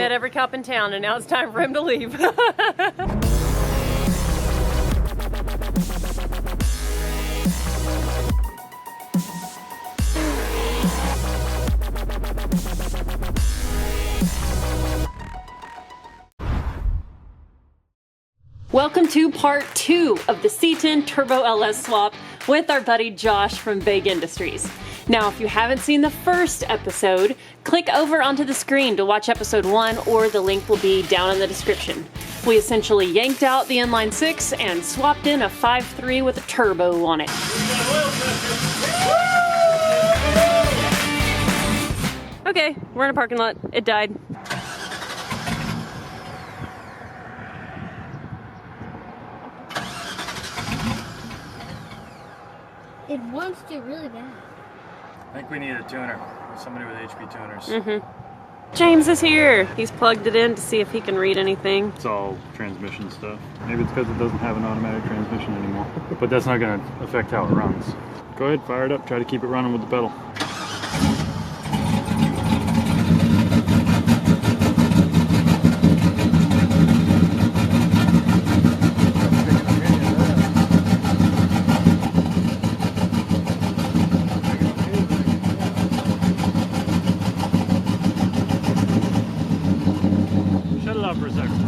met every cop in town, and now it's time for him to leave. Welcome to part 2 of the C10 Turbo LS swap with our buddy Josh from Big Industries. Now, if you haven't seen the first episode, click over onto the screen to watch episode 1, or the link will be down in the description. We essentially yanked out the inline 6 and swapped in a 5.3 with a turbo on it. Okay, we're in a parking lot. It died. It wants to really bad. I think we need a tuner. Somebody with HP tuners. James is here. He's plugged it in to see if he can read anything. It's all transmission stuff. Maybe it's because it doesn't have an automatic transmission anymore. But that's not going to affect how it runs. Go ahead, fire it up. Try to keep it running with the pedal. For a second.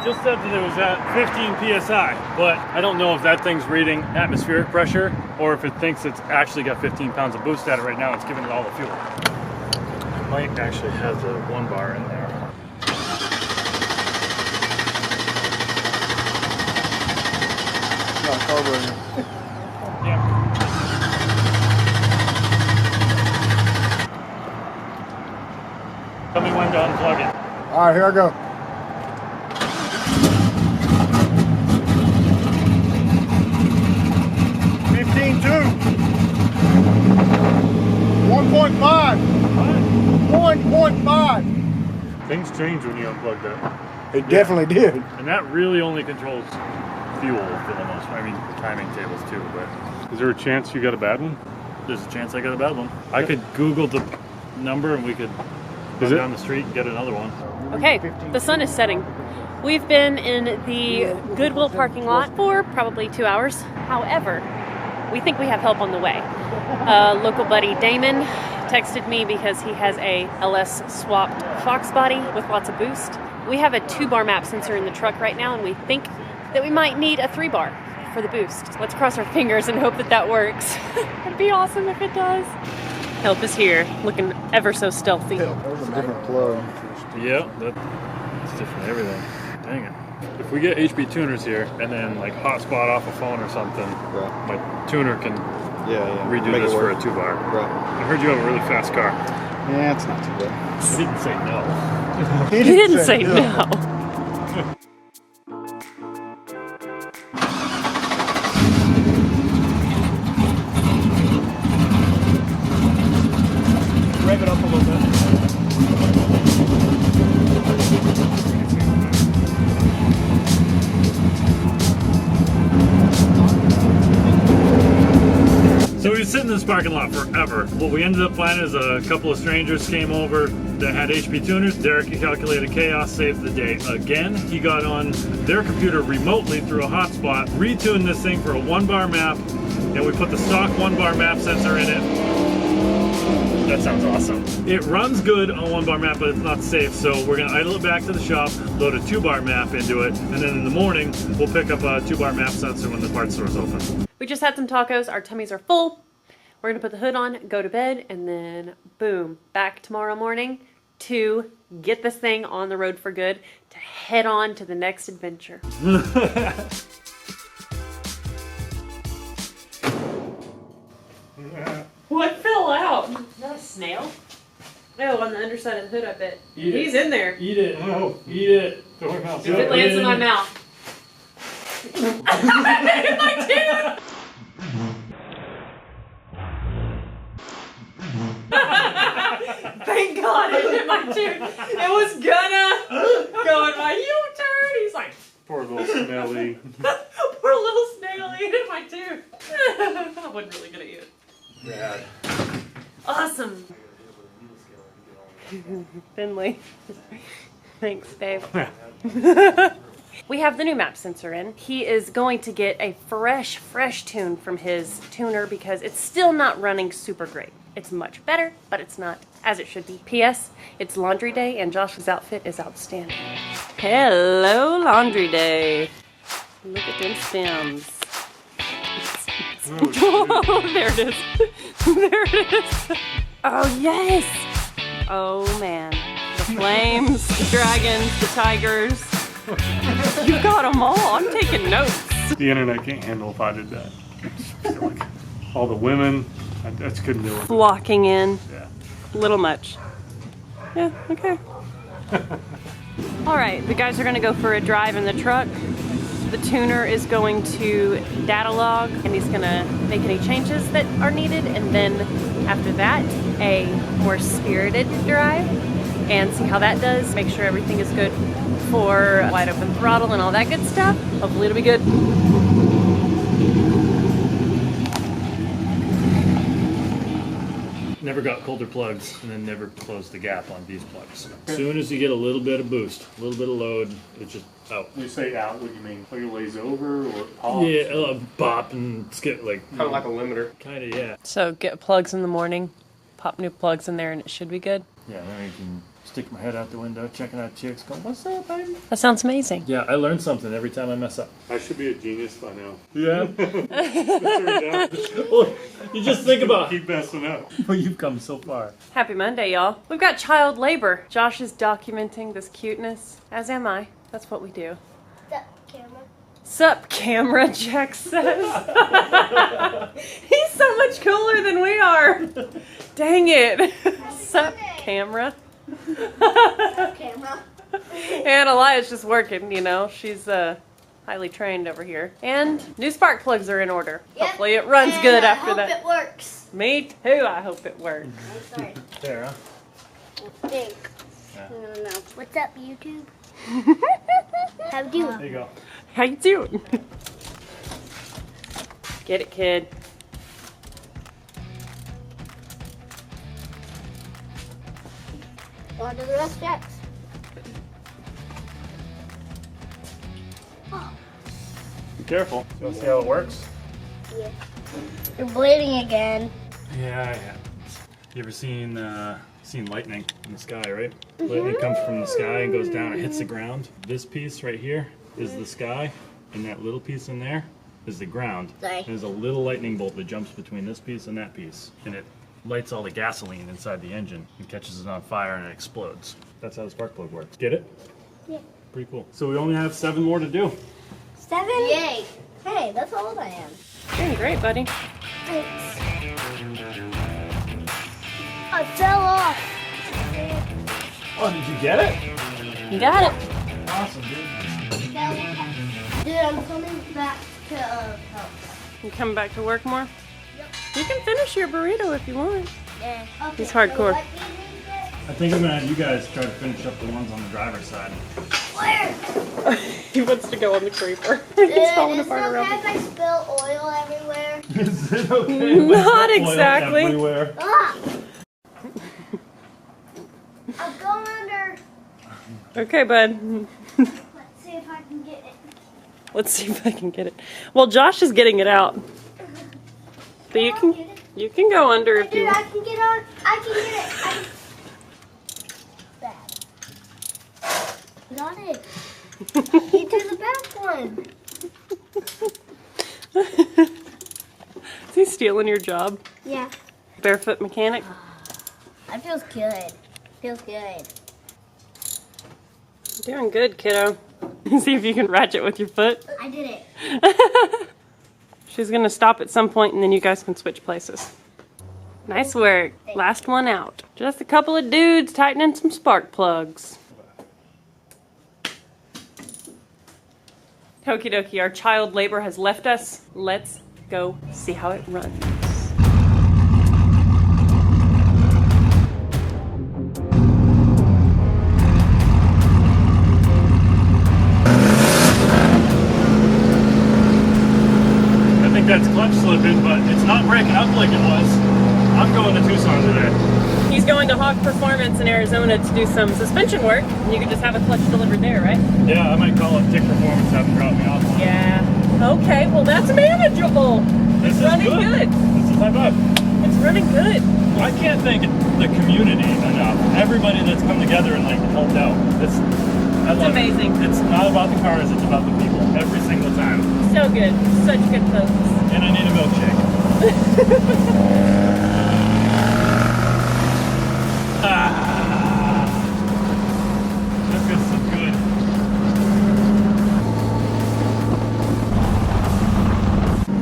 Just said that it was at 15 psi, but I don't know if that thing's reading atmospheric pressure or if it thinks it's actually got 15 pounds of boost at it right now. It's giving it all the fuel. It might actually have the 1 bar in there. Not carburetor. Yeah. Tell me when to unplug it. All right, here I go. 15.2. 1.5. 1.5. Things change when you unplug that. It definitely did. And that really only controls fuel for the most part. I mean, timing tables too, but. Is there a chance you got a bad one? There's a chance I got a bad one. I could Google the number and we could run down the street and get another one. Okay, the sun is setting. We've been in the Goodwill parking lot for probably 2 hours. However, we think we have help on the way. Local buddy Damon texted me because he has a LS swapped Fox body with lots of boost. We have a 2-bar map sensor in the truck right now, and we think that we might need a 3-bar for the boost. Let's cross our fingers and hope that that works. It'd be awesome if it does. Help is here, looking ever so stealthy. That was a different plug. Yeah, that's different everything. Dang it. If we get HP tuners here and then like hotspot off a phone or something, Right. my tuner can redo Make it this for work. a 2-bar. Right. I heard you have a really fast car. Yeah, it's not too bad. I didn't say no. He didn't say no. Rev it up a little bit. So we were sitting in this parking lot forever. What we ended up finding is a couple of strangers came over that had HP tuners. Derek calculated chaos, saved the day again. He got on their computer remotely through a hotspot, retuned this thing for a 1-bar map, and we put the stock 1-bar map sensor in it. That sounds awesome. It runs good on 1-bar map, but it's not safe, so we're gonna idle it back to the shop, load a 2-bar map into it, and then in the morning, we'll pick up a 2-bar map sensor when the parts store's open. We just had some tacos, our tummies are full. We're gonna put the hood on, go to bed, and then boom, back tomorrow morning to get this thing on the road for good, to head on to the next adventure. What fell out? Is that a snail? No, on the underside of the hood, I bet. He's in there. Eat it. No, eat it. Throw it out. If it lands in my mouth. In my tooth! Thank God it hit my tooth. It was gonna go in my U-turn. He's like, Poor little smelly. poor little snail, he hit my tooth. I wasn't really gonna eat it. Rad. Awesome. Finley. Thanks, babe. We have the new map sensor in. He is going to get a fresh tune from his tuner because it's still not running super great. It's much better, but it's not as it should be. P.S. It's laundry day and Josh's outfit is outstanding. Hello, laundry day. Look at them stems. Oh, there it is. There it is. Oh, yes. Oh, man. The flames, the dragons, the tigers. You got them all. I'm taking notes. The internet can't handle if I did that. I feel like all the women, I just couldn't do it. Flocking in. Yeah. A little much. Yeah, okay. All right, the guys are gonna go for a drive in the truck. The tuner is going to data log and he's gonna make any changes that are needed, and then after that, a more spirited drive and see how that does. Make sure everything is good for wide open throttle and all that good stuff. Hopefully it'll be good. Never got colder plugs and then never closed the gap on these plugs. As soon as you get a little bit of boost, a little bit of load, it's just out. When you say out, what do you mean? Like it lays over or pops? Yeah, bop and skip like. Kind of like a limiter. Kind of, yeah. So get plugs in the morning, pop new plugs in there and it should be good. Yeah, then I can stick my head out the window, checking out chicks, going, "What's up, baby?" That sounds amazing. Yeah, I learn something every time I mess up. I should be a genius by now. Yeah. Turned out. Well, you just think about Keep messing up. well, you've come so far. Happy Monday, y'all. We've got child labor. Josh is documenting this cuteness, as am I. That's what we do. That camera. Sup, camera, Jack says. He's so much cooler than we are. Dang it. Sup, camera. Camera. And Elia's just working, you know. She's highly trained over here. And new spark plugs are in order. Yep. Hopefully it runs And good I after hope that. it works. Me too, I hope it works. I'm sorry. There, huh? I think. Yeah. No. What's up, YouTube? How do There you go. How you doing? Get it, kid. Want to do the rest, Jax? Be careful. You want to see how it works? Yeah. You're bleeding again. Yeah, I have. You ever seen lightning in the sky, right? Lightning comes from the sky and goes down and hits the ground. This piece right here is the sky, and that little piece in there is the ground. Sorry. There's a little lightning bolt that jumps between this piece and that piece, and it lights all the gasoline inside the engine and catches it on fire and it explodes. That's how the spark plug works. Get it? Yeah. Pretty cool. So we only have 7 more to do. 7? Yay. Hey, that's how old I am. Doing great, buddy. Thanks. I fell off. Oh, did you get it? You got it. Awesome, dude. Dude, I'm coming back to help. You coming back to work more? Yep. You can finish your burrito if you want. Yeah. Okay, He's hardcore. So what do you need to- I think I'm gonna have you guys try to finish up the ones on the driver's side. Where? He wants to go on the creeper. Dude, He's falling is it apart okay around if I spill oil everywhere? Is it okay? Not with oil exactly. everywhere? Ah! I'm going under. Okay, bud. Let's see if I can get it. Let's see if I can get it. Well, Josh is getting it out. But you I'll get it. can go under if you Dude, I want. can get on. I can get it. Bad. Got it. You do the back one. Is he stealing your job? Yeah. Barefoot mechanic? That feels good. Feels good. Doing good, kiddo. See if you can ratchet with your foot. I did it. She's gonna stop at some point and then you guys can switch places. Nice work. Last one out. Just a couple of dudes tightening some spark plugs. Okie dokie, our child labor has left us. Let's go see how it runs. I think that's clutch slipping, but it's not breaking up like it was. I'm going to Tucson today. He's he's going to Hawk Performance in Arizona to do some suspension work. You can just have a clutch delivered there, right? Yeah, I might call it Tick Performance, have them drop me off. Yeah. Okay, well that's manageable. It's running good. This is my vibe. It's running good. I can't thank the community enough. Everybody that's come together and like helped out. It's amazing. It's not about the cars, it's about the people. Every single time. So good. Such good folks. And I need a milkshake. That feels so good.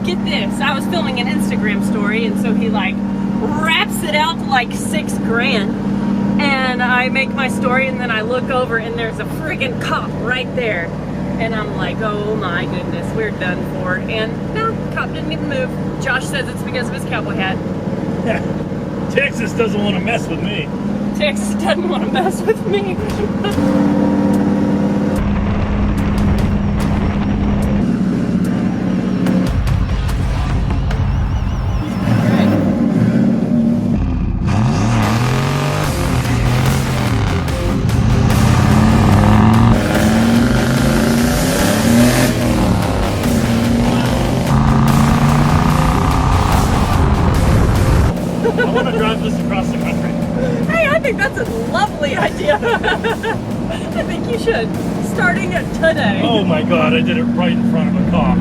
Get this, I was filming an Instagram story, and so he like wraps it out to like $6,000, and I make my story, and then I look over and there's a friggin' cop right there, and I'm like, oh my goodness, we're done for. And no, cop didn't even move. Josh says it's because of his cowboy hat. Texas doesn't want to mess with me. Texas doesn't want to mess with me. I want to drive this across the country. Hey, I think that's a lovely idea. I think you should. Starting today. Oh my god, I did it right in front of a cop.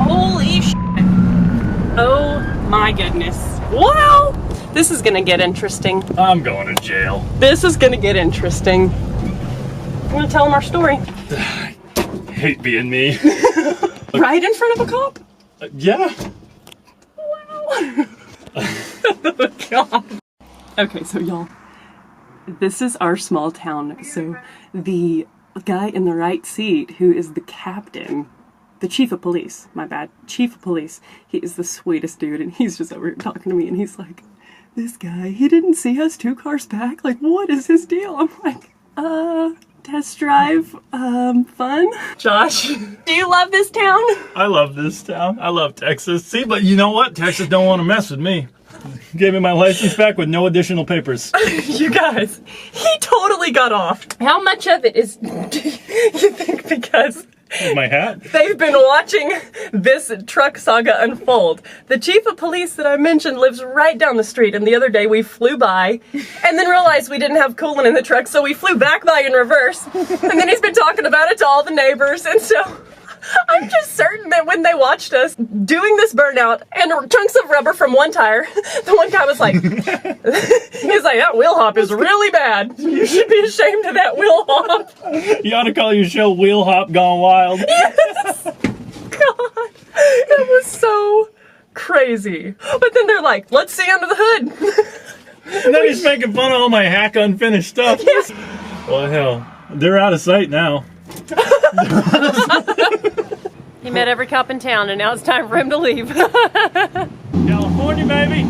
Holy shit. Oh my goodness. Wow. This is gonna get interesting. I'm going to jail. This is gonna get interesting. I'm gonna tell him our story. I hate being me. Right in front of a cop? Yeah. Wow. Oh god. Okay, so y'all, this is our small town. So the guy in the right seat, who is the captain, the chief of police, my bad, chief of police, he is the sweetest dude, and he's just over here talking to me, and he's like, this guy, he didn't see us 2 cars back, like, what is his deal? I'm like, test drive, fun? Josh, do you love this town? I love this town. I love Texas. See, but you know what? Texas don't want to mess with me. Gave me my license back with no additional papers. You guys, he totally got off. How much of it is, you think, because My hat? they've been watching this truck saga unfold? The chief of police that I mentioned lives right down the street, and the other day we flew by and then realized we didn't have coolant in the truck, so we flew back by in reverse. And then he's been talking about it to all the neighbors, and so I'm just certain that when they watched us doing this burnout and chunks of rubber from one tire, the one guy was like, he's like, that wheel hop is really bad. You should be ashamed of that wheel hop. You ought to call your show Wheel Hop Gone Wild. Yes! God, it was so crazy. But then they're like, let's see under the hood. And then he's making fun of all my hack unfinished stuff. Yes. Well, hell, they're out of sight now. He met every cop in town, and now it's time for him to leave. California, baby.